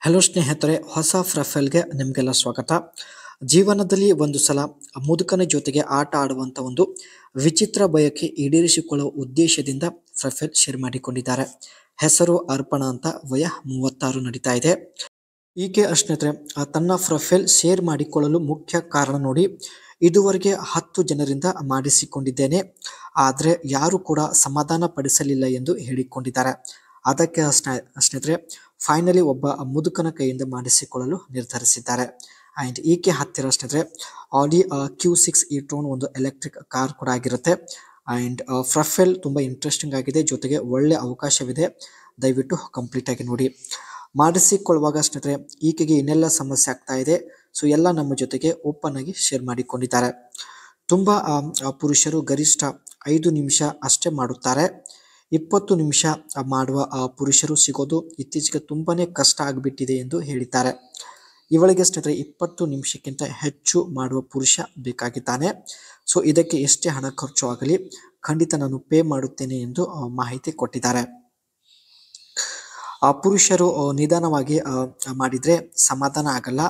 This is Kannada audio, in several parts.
ಹಲೋ ಸ್ನೇಹಿತರೆ, ಹೊಸ ಪ್ರೊಫೈಲ್ಗೆ ನಿಮಗೆಲ್ಲ ಸ್ವಾಗತ. ಜೀವನದಲ್ಲಿ ಒಂದು ಸಲ ಮುದುಕನ ಜೊತೆಗೆ ಆಟ ಆಡುವಂಥ ಒಂದು ವಿಚಿತ್ರ ಬಯಕೆ ಈಡೇರಿಸಿಕೊಳ್ಳುವ ಉದ್ದೇಶದಿಂದ ಪ್ರೊಫೈಲ್ ಶೇರ್ ಮಾಡಿಕೊಂಡಿದ್ದಾರೆ. ಹೆಸರು ಅರ್ಪಣಾ ಅಂತ, ವಯ 36 ನಡೀತಾ ಇದೆ. ಈಕೆ ಸ್ನೇಹಿತರೆ ತನ್ನ ಪ್ರೊಫೈಲ್ ಶೇರ್ ಮಾಡಿಕೊಳ್ಳಲು ಮುಖ್ಯ ಕಾರಣ ನೋಡಿ, ಇದುವರೆಗೆ 10 ಜನರಿಂದ ಮಾಡಿಸಿಕೊಂಡಿದ್ದೇನೆ, ಆದರೆ ಯಾರು ಕೂಡ ಸಮಾಧಾನ ಪಡಿಸಲಿಲ್ಲ ಎಂದು ಹೇಳಿಕೊಂಡಿದ್ದಾರೆ. ಅದಕ್ಕೆ ಸ್ನೇಹಿತರೆ ಫೈನಲಿ ಒಬ್ಬ ಮುದುಕನ ಕೈಯಿಂದ ಮಾಡಿಸಿಕೊಳ್ಳಲು ನಿರ್ಧರಿಸಿದ್ದಾರೆ. ಆ್ಯಂಡ್ ಈಕೆ ಹತ್ತಿರ ಸ್ನೇಹಿತರೆ ಆಡಿ Q6 e-tron ಒಂದು ಎಲೆಕ್ಟ್ರಿಕ್ ಕಾರ್ ಕೂಡ ಆಗಿರುತ್ತೆ. ಆ್ಯಂಡ್ ಪ್ರೊಫೈಲ್ ತುಂಬ ಇಂಟ್ರೆಸ್ಟಿಂಗ್ ಆಗಿದೆ, ಜೊತೆಗೆ ಒಳ್ಳೆ ಅವಕಾಶವಿದೆ, ದಯವಿಟ್ಟು ಕಂಪ್ಲೀಟ್ ಆಗಿ ನೋಡಿ. ಮಾಡಿಸಿಕೊಳ್ಳುವಾಗ ಸ್ನೇಹಿತರೆ ಈಕೆಗೆ ಇನ್ನೆಲ್ಲ ಸಮಸ್ಯೆ ಆಗ್ತಾ ಇದೆ, ಸೊ ಎಲ್ಲ ನಮ್ಮ ಜೊತೆಗೆ ಓಪನ್ ಆಗಿ ಶೇರ್ ಮಾಡಿಕೊಂಡಿದ್ದಾರೆ. ತುಂಬ ಪುರುಷರು ಗರಿಷ್ಠ 5 ನಿಮಿಷ ಅಷ್ಟೇ ಮಾಡುತ್ತಾರೆ. 20 ನಿಮಿಷ ಮಾಡುವ ಪುರುಷರು ಸಿಗೋದು ಇತ್ತೀಚೆಗೆ ತುಂಬಾನೇ ಕಷ್ಟ ಆಗಿಬಿಟ್ಟಿದೆ ಎಂದು ಹೇಳಿದ್ದಾರೆ. ಇವಳಿಗೆ ಸ್ನೇಹಿತರೆ 20 ನಿಮಿಷಕ್ಕಿಂತ ಹೆಚ್ಚು ಮಾಡುವ ಪುರುಷ ಬೇಕಾಗಿದ್ದಾನೆ. ಸೊ ಇದಕ್ಕೆ ಎಷ್ಟೇ ಹಣ ಖರ್ಚು ಆಗಲಿ ಖಂಡಿತ ನಾನು ಪೇ ಮಾಡುತ್ತೇನೆ ಎಂದು ಮಾಹಿತಿ ಕೊಟ್ಟಿದ್ದಾರೆ. ಪುರುಷರು ನಿಧಾನವಾಗಿ ಮಾಡಿದರೆ ಸಮಾಧಾನ ಆಗಲ್ಲ,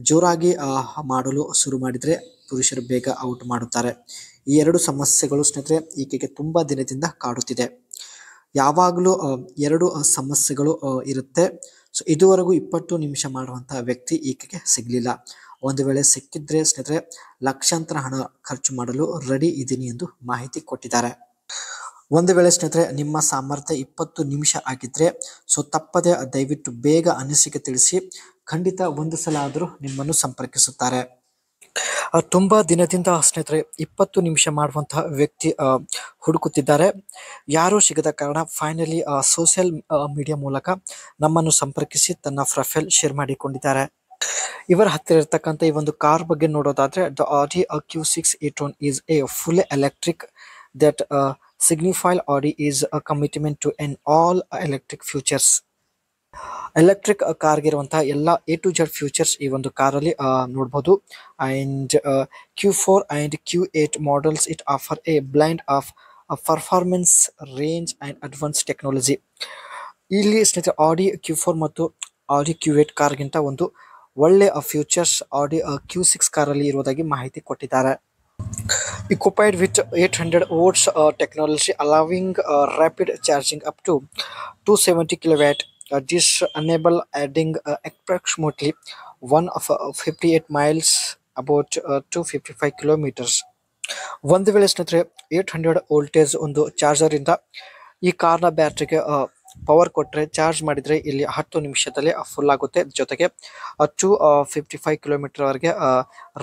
ಜೋರಾಗಿ ಮಾಡಲು ಶುರು ಮಾಡಿದರೆ ಪುರುಷರು ಬೇಗ ಔಟ್ ಮಾಡುತ್ತಾರೆ. ಈ ಎರಡು ಸಮಸ್ಯೆಗಳು ಸ್ನೇಹಿತರೆ ಈಕೆಗೆ ತುಂಬ ದಿನದಿಂದ ಕಾಡುತ್ತಿದೆ. ಯಾವಾಗಲೂ ಎರಡು ಸಮಸ್ಯೆಗಳು ಇರುತ್ತೆ. ಸೊ ಇದುವರೆಗೂ 20 ನಿಮಿಷ ಮಾಡುವಂಥ ವ್ಯಕ್ತಿ ಈಕೆಗೆ ಸಿಗಲಿಲ್ಲ. ಒಂದು ವೇಳೆ ಸಿಕ್ಕಿದ್ರೆ ಸ್ನೇಹಿತರೆ ಲಕ್ಷಾಂತರ ಹಣ ಖರ್ಚು ಮಾಡಲು ರೆಡಿ ಇದ್ದೀನಿ ಎಂದು ಮಾಹಿತಿ ಕೊಟ್ಟಿದ್ದಾರೆ. ಒಂದು ವೇಳೆ ಸ್ನೇಹಿತರೆ ನಿಮ್ಮ ಸಾಮರ್ಥ್ಯ 20 ನಿಮಿಷ ಆಗಿದ್ರೆ ಸೊ ತಪ್ಪದೆ ದಯವಿಟ್ಟು ಬೇಗ ಅನಿಸಿಕೆ ತಿಳಿಸಿ, ಖಂಡಿತ ಒಂದು ಸಲ ಆದರೂ ನಿಮ್ಮನ್ನು ಸಂಪರ್ಕಿಸುತ್ತಾರೆ. ತುಂಬ ದಿನದಿಂದ ಸ್ನೇಹಿತರೆ 20 ನಿಮಿಷ ಮಾಡುವಂತಹ ವ್ಯಕ್ತಿ ಹುಡುಕುತ್ತಿದ್ದಾರೆ. ಯಾರೂ ಸಿಗದ ಕಾರಣ ಫೈನಲಿ ಸೋಷಿಯಲ್ ಮೀಡಿಯಾ ಮೂಲಕ ನಮ್ಮನ್ನು ಸಂಪರ್ಕಿಸಿ ತನ್ನ ಪ್ರೊಫೈಲ್ ಶೇರ್ ಮಾಡಿಕೊಂಡಿದ್ದಾರೆ. ಇವರ ಹತ್ತಿರ ಇರತಕ್ಕಂಥ ಈ ಒಂದು ಕಾರ್ ಬಗ್ಗೆ ನೋಡೋದಾದ್ರೆ, ದ ಆಡಿ Q6 e-tron is a fully electric that signify Audi is a commitment to an all electric futures. Electric ಕಾರ್ಗೆ ಇರುವಂತಹ ಎಲ್ಲ A to Z ಫ್ಯೂಚರ್ಸ್ ಈ ಒಂದು ಕಾರಲ್ಲಿ ನೋಡ್ಬೋದು. And Q4 and Q8 models it offer A blend of performance, range and advance technology. ಇಲ್ಲಿ ಸ್ನೇಹಿತರೆ ಆಡಿ Q4 ಮತ್ತು ಆಡಿ Q8 ಕಾರ್ಗಿಂತ ಒಂದು ಒಳ್ಳೆ ಫ್ಯೂಚರ್ಸ್ ಆಡಿ Q6 ಕಾರಲ್ಲಿ ಇರುವುದಾಗಿ ಮಾಹಿತಿ ಕೊಟ್ಟಿದ್ದಾರೆ. Equipped with 800 volts technology allowing rapid charging up to 270 kilowatt. This enable adding approximately 158 miles, about 255 kilometers. ಒಂದು ವೇಳೆ ಸ್ನೇಹಿತರೆ 800 ವೋಲ್ಟೇಜ್ ಒಂದು ಚಾರ್ಜರ್ ಇಂದ ಈ ಕಾರ್ನ ಬ್ಯಾಟ್ರಿಗೆ ಪವರ್ ಕೊಟ್ಟರೆ, ಚಾರ್ಜ್ ಮಾಡಿದರೆ ಇಲ್ಲಿ 10 ನಿಮಿಷದಲ್ಲಿ ಫುಲ್ ಆಗುತ್ತೆ, ಜೊತೆಗೆ 255 ಕಿಲೋಮೀಟರ್ ವರೆಗೆ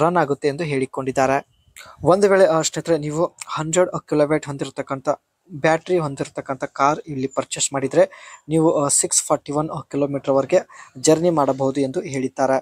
ರನ್ ಆಗುತ್ತೆ ಎಂದು ಹೇಳಿಕೊಂಡಿದ್ದಾರೆ. ಒಂದು ವೇಳೆ ಸ್ನೇಹಿತರೆ ನೀವು 100 ಕಿಲೋವ್ಯಾಟ್ ಹೊಂದಿರತಕ್ಕಂಥ ಬ್ಯಾಟ್ರಿ ಹೊಂದಿರತಕ್ಕಂಥ ಕಾರ್ ಇಲ್ಲಿ ಪರ್ಚೇಸ್ ಮಾಡಿದರೆ ನೀವು 641 ಕಿಲೋಮೀಟರ್ ವರೆಗೆ ಜರ್ನಿ ಮಾಡಬಹುದು ಎಂದು ಹೇಳಿದ್ದಾರೆ.